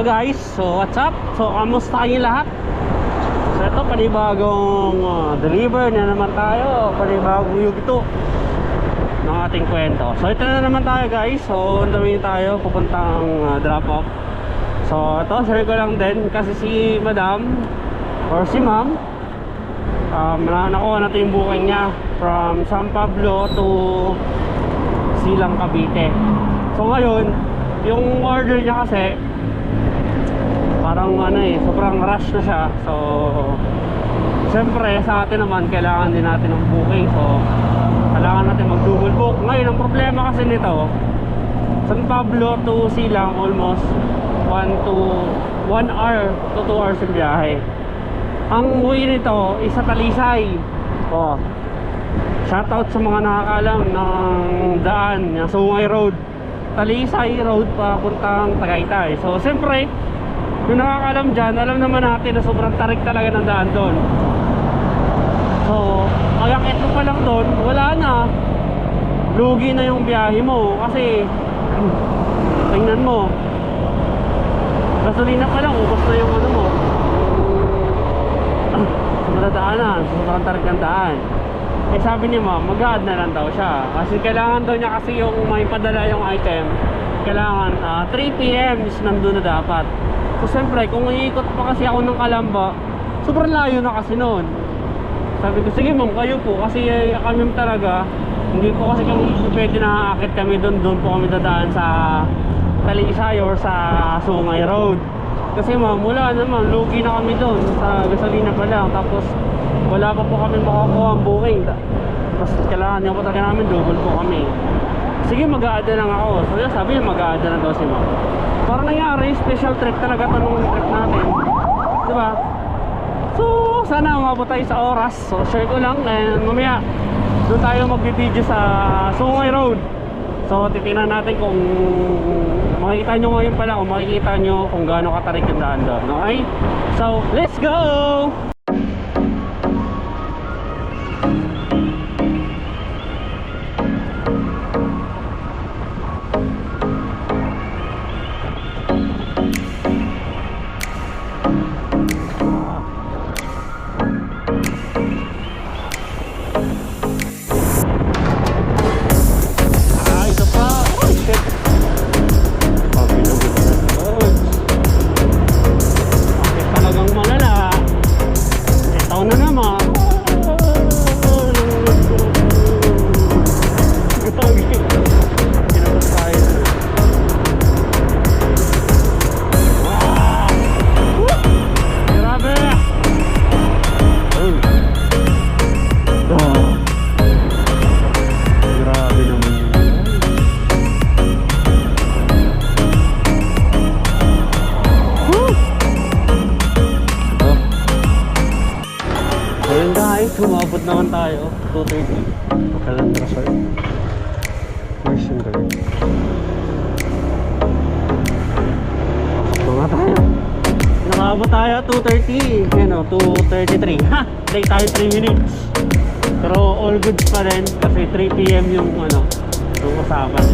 guys, so what's up? So kamusta kayo lahat? So ito panibagong deliver na naman tayo. Panibagong yugto ng ating kwento. So ito na naman tayo guys. So andami tayo pupuntang drop off. So ito share ko lang din kasi si madam or si ma'am nakuha natin yung booking niya from San Pablo to Silang Cavite. So ngayon yung order niya kasi parang sobrang rush na siya. So siyempre sa atin naman kailangan din natin ng booking. So kailangan natin mag double book. Ngayon ang problema kasi nito, San Pablo to Silang almost 1 hour to 2 hours yung biyahe. Ang way nito is sa Talisay. Shoutout sa mga nakakaalam ng daan yung Sungay Road, Talisay Road papuntang Tagaytay. So siyempre yung nakakaalam dyan, alam naman natin na sobrang tarik talaga ng daan doon. So agakit mo pa lang doon, wala na, lugi na yung biyahe mo. Kasi tingnan mo, gasolina pa lang, ubos na yung ano mo, sobrang daanan, sobrang tarik ng daan. Eh sabi ni ma'am, mag-a-add na lang daw siya kasi kailangan daw niya, kasi yung may padala yung item, kailangan 3 PM is nandun na dapat. So siyempre kung iikot pa kasi ako ng Calamba, sobrang layo na kasi noon. Sabi ko sige ma'am, kayo po, kasi kami talaga hindi po kasi kami pwede na aakit kami doon po kami dadaan sa Talisay or sa Sungay Road. Kasi ma'am, wala naman, lugi na kami doon sa gasolina pa lang, tapos wala pa po kami makakuha ang booking. Tapos kailangan niya po talaga namin, double po kami. Sige, mag-a-add lang ako. So yun, sabi niya mag-a-add lang daw si ma'am. Parang nangyari, special trip talaga ito nung trip natin, diba? So sana umabot tayo sa oras. So share ko lang, and mamaya doon tayo mag-video sa Sungay Road. So titingnan natin kung makikita nyo ngayon pala, kung makikita nyo kung gaano katarik yung daan doon. Okay? So let's go! Umabot naman tayo 2:30 Calandra sir. Where's yung gawin? Pasok na tayo. Nakabot tayo 2:30. Yan o, 2:33. Ha! Late tayo 3 minutes. Pero all good pa rin kasi 3 PM yung yung usapan.